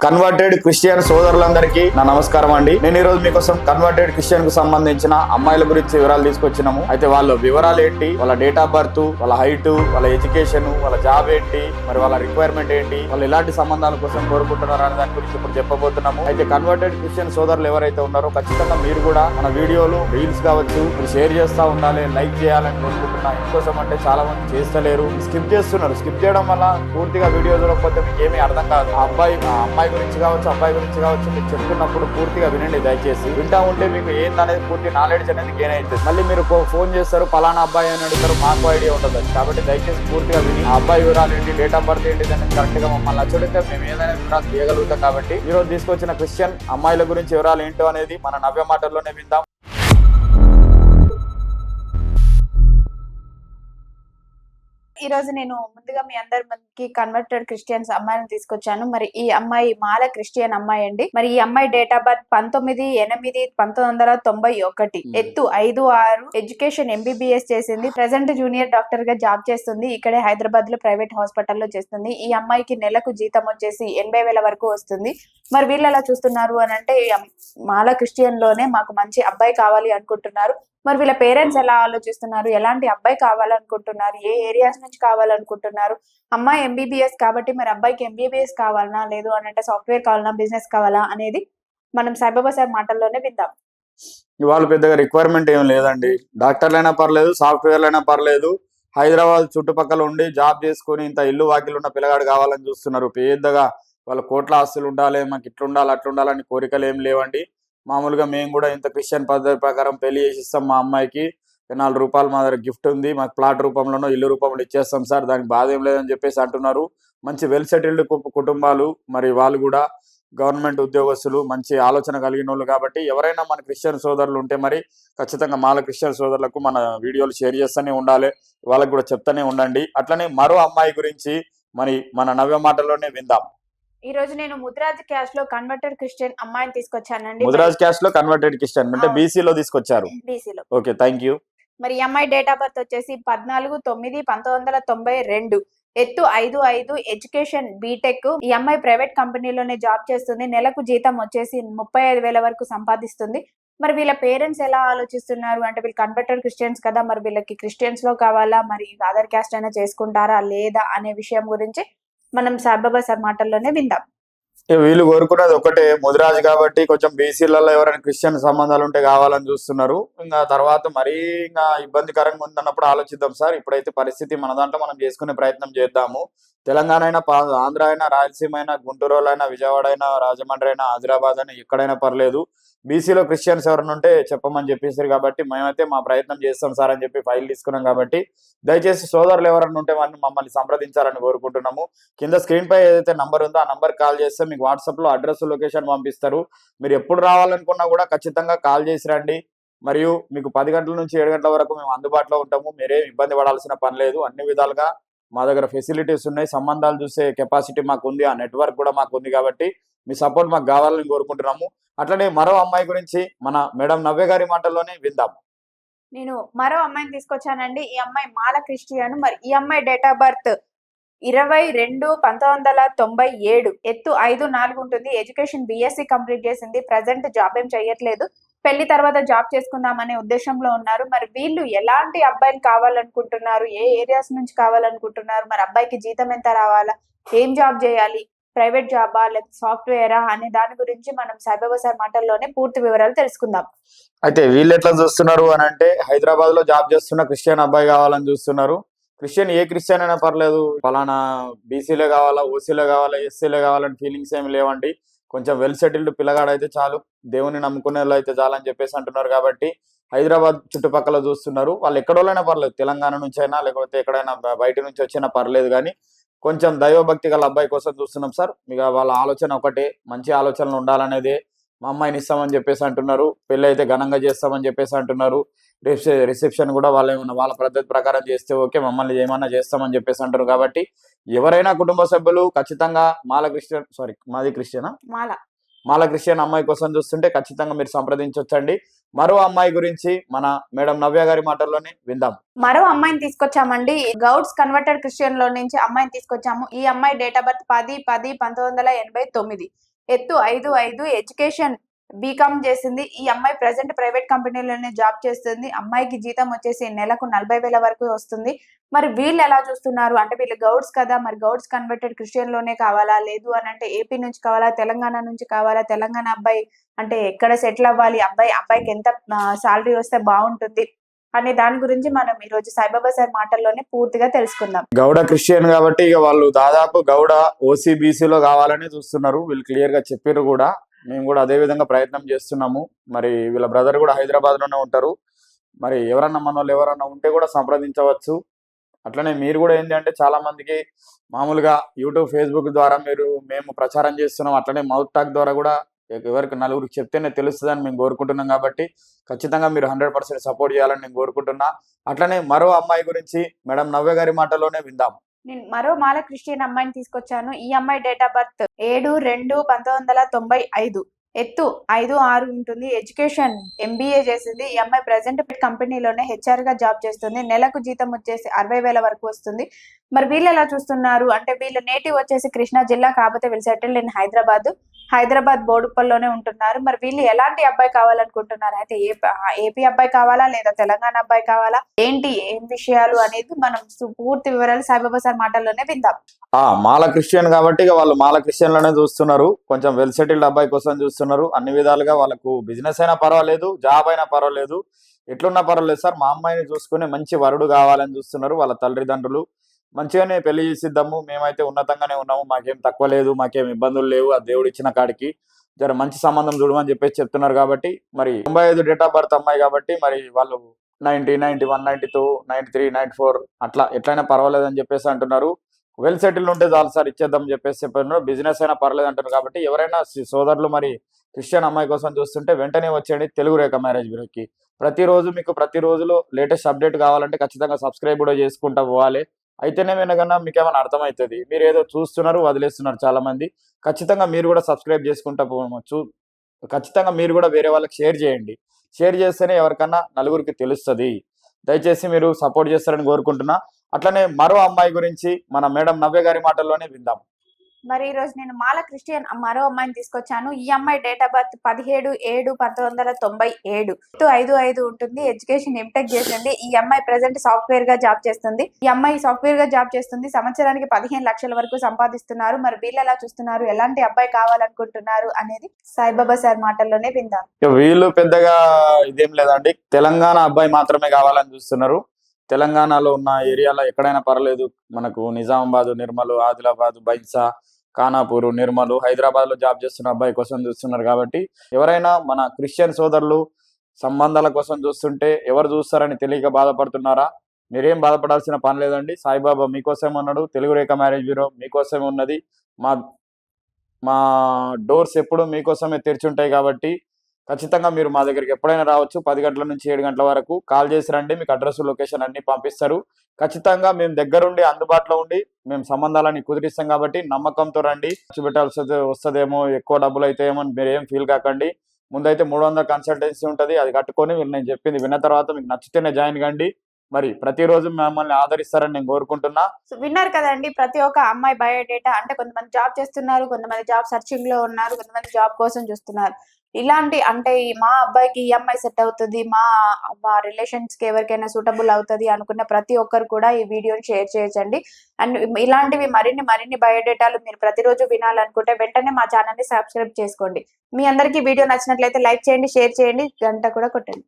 Converted Christian సోదరులందరికీ నా నమస్కారం అండి. నేను ఈ రోజు మీకోసం కన్వర్టెడ్ క్రిస్టియన్ కు సంబంధించిన అమ్మాయిల గురించి వివరాలు తీసుకొచ్చినాము. అయితే వాళ్ళ వివరాలు ఏంటి, వాళ్ళ డేట్ ఆఫ్ బర్త్, వాళ్ళ హైట్, వాళ్ళ ఎడ్యుకేషన్, వాళ్ళ జాబ్ ఏంటి, మరి వాళ్ళ రిక్వైర్మెంట్ ఏంటి, వాళ్ళు ఎలాంటి సంబంధాల కోసం కోరుకుంటున్నారు అనే దాని గురించి ఇప్పుడు చెప్పబోతున్నాము. అయితే కన్వర్టెడ్ క్రిస్టియన్ సోదరులు ఎవరైతే ఉన్నారో ఖచ్చితంగా మీరు కూడా మన వీడియోలు రీల్స్ కావచ్చు మీరు షేర్ చేస్తా ఉండాలి, లైక్ చేయాలని కోరుకుంటున్నా. ఇంకోసం అంటే చాలా మంది చేస్తలేరు, స్కిప్ చేస్తున్నారు. స్కిప్ చేయడం వల్ల పూర్తిగా వీడియో చూడకపోతే మీకు ఏమీ అర్థం కాదు. ఆ అమ్మాయి గురించి కావచ్చు, అబ్బాయి గురించి కావచ్చు, మీకు చెప్తున్నప్పుడు పూర్తిగా వినండి. దయచేసి వింటా ఉంటే మీకు ఏందనేది పూర్తి నాలెడ్జ్ అనేది గెయిన్ అవుతుంది. మళ్ళీ మీరు ఫోన్ చేస్తారు, పలానా అబ్బాయి అని అడుగుతారు, మాకు ఐడియా ఉంటుంది. కాబట్టి దయచేసి పూర్తిగా విని ఆ అబ్బాయి వివరాలు ఏంటి, డేట్ ఆఫ్ బర్త్ ఏంటి అనేది కరెక్ట్ గా మమ్మల్ని నచ్చుడితే మేము ఏదైనా వివరాలు తీయగలుగుతాం. కాబట్టి ఈ రోజు తీసుకొచ్చిన క్రిస్టియన్ అమ్మాయిల గురించి వివరాలు ఏంటో అనేది మన నవ్య మాటల్లోనే విందాం. ఈ రోజు నేను ముందుగా మీ అందరి మందికి కన్వర్టెడ్ క్రిస్టియన్స్ అమ్మాయిని తీసుకొచ్చాను. మరి ఈ అమ్మాయి మాల క్రిస్టియన్ అమ్మాయి అండి. మరి ఈ అమ్మాయి డేట్ ఆఫ్ బర్త్ 19/8/1991, ఎత్తు 5'6", ఎడ్యుకేషన్ MBBS చేసింది. ప్రెసెంట్ జూనియర్ డాక్టర్ గా జాబ్ చేస్తుంది. ఇక్కడే హైదరాబాద్ లో ప్రైవేట్ హాస్పిటల్లో చేస్తుంది. ఈ అమ్మాయికి నెలకు జీతం వచ్చేసి 80,000 వరకు వస్తుంది. మరి వీళ్ళు ఎలా చూస్తున్నారు అని అంటే, మాల క్రిస్టియన్ లోనే మాకు మంచి అబ్బాయి కావాలి అనుకుంటున్నారు. మరి వీళ్ళ పేరెంట్స్ ఎలా ఆలోచిస్తున్నారు, ఎలాంటి అబ్బాయి కావాలనుకుంటున్నారు, ఏ ఏరియాస్ నుంచి కావాలనుకుంటున్నారు. అమ్మాయి MBBS కాబట్టి మరి అబ్బాయికి MBBS కావాలనా, లేదు అని అంటే సాఫ్ట్వేర్ కావాలనా, బిజినెస్ కావాలా అనేది మనం సాయిబాబా సార్ మాటల్లోనే విందాం. ఇవాళ పెద్దగా రిక్వైర్మెంట్ ఏం లేదండి. డాక్టర్లైనా పర్లేదు, సాఫ్ట్వేర్లైనా పర్లేదు, హైదరాబాద్ చుట్టుపక్కల ఉండి జాబ్ చేసుకుని ఇంత ఇల్లు వాకిలు ఉన్న పిల్లగాడు కావాలని చూస్తున్నారు. పెద్దగా వాళ్ళ కోట్ల ఆస్తులు ఉండాలి, మాకు ఇట్లుండాలి అట్లుండాలని కోరికలు ఏం లేవండి. మామూలుగా మేము కూడా ఇంత క్రిస్టియన్ పద్ధతి ప్రకారం పెళ్లి చేసిస్తాం. మా అమ్మాయికి 4 రూపాయలు మా దగ్గర గిఫ్ట్ ఉంది, మాకు ప్లాట్ రూపంలోనో ఇల్లు రూపంలో ఇచ్చేస్తాం సార్, దానికి బాధ ఏం లేదని చెప్పేసి అంటున్నారు. మంచి వెల్ సెటిల్డ్ కుటుంబాలు, మరి వాళ్ళు కూడా గవర్నమెంట్ ఉద్యోగస్తులు, మంచి ఆలోచన కలిగిన వాళ్ళు. కాబట్టి ఎవరైనా మన క్రిస్టియన్ సోదరులు ఉంటే మరి ఖచ్చితంగా మాల క్రిస్టియన్ సోదరులకు మన వీడియోలు షేర్ చేస్తూనే ఉండాలి, వాళ్ళకు కూడా చెప్తూనే ఉండండి. అట్లనే మరో అమ్మాయి గురించి మరి మన నవ్య మాటల్లోనే విందాం. ఈ రోజు నేను ముదిరాజ్ క్యాస్ట్ లో కన్వర్టెడ్ క్రిస్టియన్ అమ్మాయిని తీసుకొచ్చానండి. ముదిరాజ్ క్యాస్ట్ లో కన్వర్టెడ్ క్రిస్టియన్ అంటే BC లో తీసుకొచ్చారు. బీసీలో. Okay, thank you. మరి ఈ అమ్మాయి డేట్ ఆఫ్ బర్త్ వచ్చేసి 14/9/1992, ఎత్తు 5'5", ఎడ్యుకేషన్ బీటెక్. ఈ అమ్మాయి ప్రైవేట్ కంపెనీలోనే జాబ్ చేస్తుంది. నెలకు జీతం వచ్చేసి 35,000 వరకు సంపాదిస్తుంది. మరి వీళ్ళ పేరెంట్స్ ఎలా ఆలోచిస్తున్నారు అంటే, వీళ్ళు కన్వర్టెడ్ క్రిస్టియన్స్ కదా, మరి వీళ్ళకి క్రిస్టియన్స్ లో కావాలా, మరి అదర్ క్యాస్ట్ అయినా చేసుకుంటారా లేదా అనే విషయం గురించి మనం సాయిబాబా సార్ మాటల్లోనే విందాం. వీళ్ళు కోరుకున్నది ఒకటే, ముదిరాజు కాబట్టి కొంచెం BCలలో ఎవరైనా క్రిస్టియన్ సంబంధాలు ఉంటే కావాలని చూస్తున్నారు. ఇంకా తర్వాత మరీ ఇంకా ఇబ్బందికరంగా ఉందన్నప్పుడు ఆలోచిద్దాం సార్. ఇప్పుడైతే పరిస్థితి మన దాంట్లో మనం చేసుకునే ప్రయత్నం చేద్దాము. తెలంగాణ అయినా, ఆంధ్ర అయినా, రాయలసీమ అయినా, గుంటూరు అయినా, విజయవాడ అయినా, రాజమండ్రి అయినా, ఆదిలాబాద్ అయినా, ఎక్కడైనా పర్లేదు. BCలో క్రిస్టియన్స్ ఎవరైనా ఉంటే చెప్పమని చెప్పేసారు. కాబట్టి మేమైతే మా ప్రయత్నం చేస్తాం సార్ అని చెప్పి ఫైల్ తీసుకున్నాం. కాబట్టి దయచేసి సోదరులు ఎవరైనా ఉంటే మమ్మల్ని సంప్రదించాలని కోరుకుంటున్నాము. కింద స్క్రీన్ పై ఏదైతే నంబర్ ఉందో ఆ నంబర్ కాల్ చేస్తే మీకు వాట్సాప్ లో అడ్రస్, లొకేషన్ పంపిస్తారు. మీరు ఎప్పుడు రావాలనుకున్నా కూడా ఖచ్చితంగా కాల్ చేసి రండి. మరియు మీకు 10 గంటల నుంచి 7 గంటల వరకు మేము అందుబాటులో ఉంటాము. మీరేం ఇబ్బంది పడాల్సిన పని లేదు. అన్ని విధాలుగా మా దగ్గర ఫెసిలిటీస్ ఉన్నాయి. సంబంధాలు చూసే కెపాసిటీ మాకు ఉంది, ఆ నెట్వర్క్ కూడా మాకు ఉంది. కాబట్టి మీ సపోర్ట్ మాకు కావాలని కోరుకుంటున్నాము. అట్లనే మరో అమ్మాయి గురించి మన మేడం నవ్య గారి మాటల్లోనే విందాం. నేను మరో అమ్మాయిని తీసుకొచ్చానండి. ఈ అమ్మాయి మాల క్రిస్టియన్. మరి ఈ అమ్మాయి డేట్ ఆఫ్ బర్త్ 22/1997, ఎత్తు 5'4" ఉంటుంది. ఎడ్యుకేషన్ BSc కంప్లీట్ చేసింది. ప్రజెంట్ జాబ్ ఏం చేయట్లేదు. పెళ్లి తర్వాత జాబ్ చేసుకుందామనే ఉద్దేశంలో ఉన్నారు. మరి వీళ్ళు ఎలాంటి అబ్బాయిని కావాలనుకుంటున్నారు, ఏ ఏరియాస్ నుంచి కావాలనుకుంటున్నారు, మరి అబ్బాయికి జీతం ఎంత రావాలా, ఏం జాబ్ చేయాలి, ప్రైవేట్ జాబా లేదా సాఫ్ట్వేరా అనే దాని గురించి మనం సాయిబాబా సార్ మాటల్లోనే పూర్తి వివరాలు తెలుసుకుందాం. అయితే వీళ్ళు ఎట్లా చూస్తున్నారు అని అంటే, హైదరాబాద్ లో జాబ్ చేస్తున్న క్రిస్టియన్ అబ్బాయి కావాలని చూస్తున్నారు. క్రిస్టియన్ ఏ క్రిస్టియన్ అయినా పర్లేదు, ఫలానా BCలో కావాలా, OCలో కావాలా, SCలో కావాలని ఫీలింగ్స్ ఏమి లేవండి. కొంచెం వెల్ సెటిల్డ్ పిల్లగాడైతే చాలు, దేవుని నమ్ముకునే వాళ్ళు అయితే చాలని చెప్పేసి అంటున్నారు. కాబట్టి హైదరాబాద్ చుట్టుపక్కల చూస్తున్నారు. వాళ్ళు ఎక్కడోళ్ళైనా పర్లేదు, తెలంగాణ నుంచి అయినా లేకపోతే ఎక్కడైనా బయట నుంచి వచ్చినా పర్లేదు. కానీ కొంచెం దైవభక్తి గల అబ్బాయి కోసం చూస్తున్నాం సార్. ఇక వాళ్ళ ఆలోచన ఒకటే, మంచి ఆలోచనలు ఉండాలనేదే. మా అమ్మాయిని ఇస్తామని చెప్పేసి అంటున్నారు. పెళ్ళి అయితే ఘనంగా చేస్తామని చెప్పేసి అంటున్నారు. రిసెప్షన్ కూడా వాళ్ళ పద్ధతి ప్రకారం చేస్తే ఓకే, మమ్మల్ని ఏమన్నా చేస్తామని చెప్పేసి అంటారు. కాబట్టి ఎవరైనా కుటుంబ సభ్యులు ఖచ్చితంగా మాది క్రిస్టియనా, మాల క్రిస్టియన్ అమ్మాయి కోసం చూస్తుంటే ఖచ్చితంగా మీరు సంప్రదించవచ్చండి. మరో అమ్మాయి గురించి మన మేడం నవ్య గారి మాటల్లోనే విందాం. మరో అమ్మాయిని తీసుకొచ్చామండి. గౌడ్స్ కన్వర్టెడ్ క్రిస్టియన్ లో నుంచి అమ్మాయిని తీసుకొచ్చాము. ఈ అమ్మాయి డేట్ ఆఫ్ బర్త్ 10/10/1989, ఎత్తు 5'5", ఎడ్యుకేషన్ బీకామ్ చేసింది. ఈ అమ్మాయి ప్రెసెంట్ ప్రైవేట్ కంపెనీలోనే జాబ్ చేస్తుంది. అమ్మాయికి జీతం వచ్చేసి నెలకు 40,000 వరకు వస్తుంది. మరి వీళ్ళు ఎలా చూస్తున్నారు అంటే వీళ్ళు గౌడ్స్ కదా, మరి గౌడ్స్ కన్వర్టెడ్ క్రిస్టియన్ లోనే కావాలా, లేదు అని అంటే ఏపీ నుంచి కావాలా, తెలంగాణ నుంచి కావాలా, తెలంగాణ అబ్బాయి అంటే ఎక్కడ సెటిల్ అవ్వాలి, అబ్బాయికి ఎంత సాలరీ వస్తే బాగుంటుంది అనే దాని గురించి మనం ఈ రోజు సాయిబాబా సార్ మాటల్లోనే పూర్తిగా తెలుసుకుందాం. గౌడ క్రిస్టియన్ కాబట్టి ఇక వాళ్ళు దాదాపు గౌడ ఓసీబీసీలో కావాలని చూస్తున్నారు. వీళ్ళు క్లియర్ గా చెప్పారు కూడా. మేము కూడా అదే విధంగా ప్రయత్నం చేస్తున్నాము. మరి వీళ్ళ బ్రదర్ కూడా హైదరాబాద్ లోనే ఉంటారు. మరి ఎవరన్నా మన వాళ్ళు ఎవరన్నా ఉంటే కూడా సంప్రదించవచ్చు. అట్లనే మీరు కూడా ఏంటి అంటే చాలా మందికి మామూలుగా యూట్యూబ్ ఫేస్బుక్ ద్వారా మేము ప్రచారం చేస్తున్నాం. అట్లనే మౌత్ టాక్ ద్వారా కూడా ఎవరికి నలుగురికి చెప్తేనే తెలుస్తుందని మేము కోరుకుంటున్నాం. కాబట్టి ఖచ్చితంగా మీరు 100% సపోర్ట్ చేయాలని నేను కోరుకుంటున్నా. అట్లనే మరో అమ్మాయి గురించి మేడం నవ్య గారి మాటలోనే విందాం. నేను మరో మాల క్రిస్టియన్ అమ్మాయిని తీసుకొచ్చాను. ఈ అమ్మాయి డేట్ ఆఫ్ బర్త్ 7/2/1995. ఎత్తు 5'6" ఉంటుంది. ఎడ్యుకేషన్ MBA చేసింది. ఈ అమ్మాయి ప్రెసెంట్ కంపెనీలోనే HR గా జాబ్ చేస్తుంది. నెలకు జీతం వచ్చేసి 60,000 వరకు వస్తుంది. మరి వీళ్ళు ఎలా చూస్తున్నారు అంటే వీళ్ళ నేటివ్ వచ్చేసి కృష్ణా జిల్లా, కాకపోతే వీళ్ళు సెటిల్డ్ ఇన్ హైదరాబాద్ బోడుప్పల్లోనే ఉంటున్నారు. మరి వీళ్ళు ఎలాంటి అబ్బాయి కావాలనుకుంటున్నారు అయితే ఏపీ అబ్బాయి కావాలా లేదా తెలంగాణ అబ్బాయి కావాలా, ఏం విషయాలు అనేది మనం పూర్తి వివరాలు సాయిబాబా సార్ మాటల్లోనే విందాం. మాల క్రిస్టియన్ కాబట్టి ఇక వాళ్ళు మాల క్రిస్టియన్ లోనే చూస్తున్నారు. కొంచెం వెల్ సెటిల్డ్ అబ్బాయి కోసం చూస్తున్నారు. అన్ని విధాలుగా వాళ్ళకు బిజినెస్ అయినా పర్వాలేదు, జాబ్ అయినా పర్వాలేదు, ఎట్లున్నా పర్వాలేదు సార్, మా అమ్మాయిని చూసుకుని మంచి వరుడు కావాలని చూస్తున్నారు వాళ్ళ తల్లిదండ్రులు. మంచిగానే పెళ్లి చేసిద్దాము, మేమైతే ఉన్నతంగానే ఉన్నాము, మాకేం తక్కువ లేదు, మాకేం ఇబ్బందులు లేవు, ఆ దేవుడు ఇచ్చిన కాడికి జర మంచి సంబంధం చూడమని చెప్పేసి చెప్తున్నారు. కాబట్టి మరి 95 డేట్ ఆఫ్ బర్త్ అమ్మాయి కాబట్టి మరి వాళ్ళు 90, 91, 92, 93, 94 అట్లా ఎట్లయినా పర్వాలేదు అని చెప్పేసి అంటున్నారు. వెల్ సెటిల్ ఉంటే చాలు సార్ ఇచ్చేద్దాం చెప్పేసి చెప్పారు. బిజినెస్ అయినా పర్లేదు అంటారు. కాబట్టి ఎవరైనా సోదరులు మరి క్రిస్టియన్ అమ్మాయి కోసం చూస్తుంటే వెంటనే వచ్చేయండి తెలుగు రేఖ మ్యారేజ్ బ్యూరోకి. ప్రతి రోజులో లేటెస్ట్ అప్డేట్ కావాలంటే ఖచ్చితంగా సబ్స్క్రైబ్ కూడా చేసుకుంటా పోవాలి. అయితేనే వినగన్నా మీకు ఏమైనా అర్థమవుతుంది. మీరు ఏదో చూస్తున్నారు వదిలేస్తున్నారు చాలా మంది. ఖచ్చితంగా మీరు కూడా సబ్స్క్రైబ్ చేసుకుంటా పోవచ్చు. ఖచ్చితంగా మీరు కూడా వేరే వాళ్ళకి షేర్ చేయండి. షేర్ చేస్తేనే ఎవరికన్నా నలుగురికి తెలుస్తుంది. దయచేసి మీరు సపోర్ట్ చేస్తారని కోరుకుంటున్నా. అట్లనే మరో అమ్మాయి గురించి మన మేడం నవ్య గారి మాటల్లోనే విందాం. మరి ఈ రోజు నేను మాల క్రిస్టియన్ మరో అమ్మాయిని తీసుకొచ్చాను. ఈ అమ్మాయి డేట్ ఆఫ్ బర్త్ 17/7/1997. 5'5" ఉంటుంది. ఎడ్యుకేషన్ ఎంటెక్ చేసింది. ఈ అమ్మాయి ప్రెసెంట్ సాఫ్ట్వేర్ గా జాబ్ చేస్తుంది. సంవత్సరానికి 15 లక్షల వరకు సంపాదిస్తున్నారు. మరి వీళ్ళు ఎలా చూస్తున్నారు, ఎలాంటి అబ్బాయి కావాలనుకుంటున్నారు అనేది సాయిబాబా సార్ మాటల్లోనే విందాం. వీళ్ళు పెద్దగా ఇదేం లేదండి, తెలంగాణ అబ్బాయి మాత్రమే కావాలని చూస్తున్నారు. తెలంగాణలో ఉన్న ఏరియాలో ఎక్కడైనా పర్లేదు, మనకు నిజామాబాద్, నిర్మల్, ఆదిలాబాద్, బైన్సా, ఖానాపూర్, నిర్మల్, హైదరాబాద్ లో జాబ్ చేస్తున్న అబ్బాయి కోసం చూస్తున్నారు. కాబట్టి ఎవరైనా మన క్రిస్టియన్ సోదరులు సంబంధాల కోసం చూస్తుంటే ఎవరు చూస్తారని తెలియక బాధపడుతున్నారా? మీరేం బాధపడాల్సిన పని లేదండి. సాయిబాబా మీకోసమే ఉన్నాడు. తెలుగు రేఖ మ్యారేజ్ బ్యూరో మీకోసమే ఉన్నది. మా డోర్స్ ఎప్పుడు మీకోసమే తెరిచుంటాయి. కాబట్టి ఖచ్చితంగా మీరు మా దగ్గరికి ఎప్పుడైనా రావచ్చు. 10 గంటల నుంచి 7 గంటల వరకు కాల్ చేసి రండి. మీకు అడ్రస్, లొకేషన్ అన్ని పంపిస్తారు. ఖచ్చితంగా మేము దగ్గరుండి అందుబాటులో ఉండి మేము సంబంధాలని కుదిరిస్తాం. కాబట్టి నమ్మకంతో రండి. ఖర్చు పెట్టాల్సి వస్తుందేమో, ఎక్కువ డబ్బులు అయితే ఏమో మీరు ఏం ఫీల్ కాకండి. ముందైతే 300 కన్సల్టెన్సీ ఉంటుంది. అది కట్టుకొని నేను చెప్పింది విన్న తర్వాత మీకు నచ్చితేనే జాయిన్ కండి. మరి ప్రతిరోజు మిమ్మల్ని ఆదరిస్తారని నేను కోరుకుంటున్నా. విన్నారు కదండి, ప్రతి ఒక్క అమ్మాయి బయోడేటా అంటే కొంతమంది జాబ్ చేస్తున్నారు, కొంతమంది జాబ్ సర్చింగ్ లో ఉన్నారు, కొంతమంది జాబ్ కోసం చూస్తున్నారు. ఇలాంటి అంటే మా అబ్బాయికి ఈ అమ్మాయి సెట్ అవుతుంది, మా రిలేషన్స్ కి ఎవరికైనా సూటబుల్ అవుతుంది అనుకున్న ప్రతి ఒక్కరు కూడా ఈ వీడియోని షేర్ చేయొచ్చండి. అండ్ ఇలాంటివి మరిన్ని బయోడేటాలు మీరు ప్రతిరోజు వినాలనుకుంటే వెంటనే మా ఛానల్ ని సబ్స్క్రైబ్ చేసుకోండి. మీ అందరికీ వీడియో నచ్చినట్లయితే లైక్ చేయండి, షేర్ చేయండి, గంట కూడా కొట్టండి.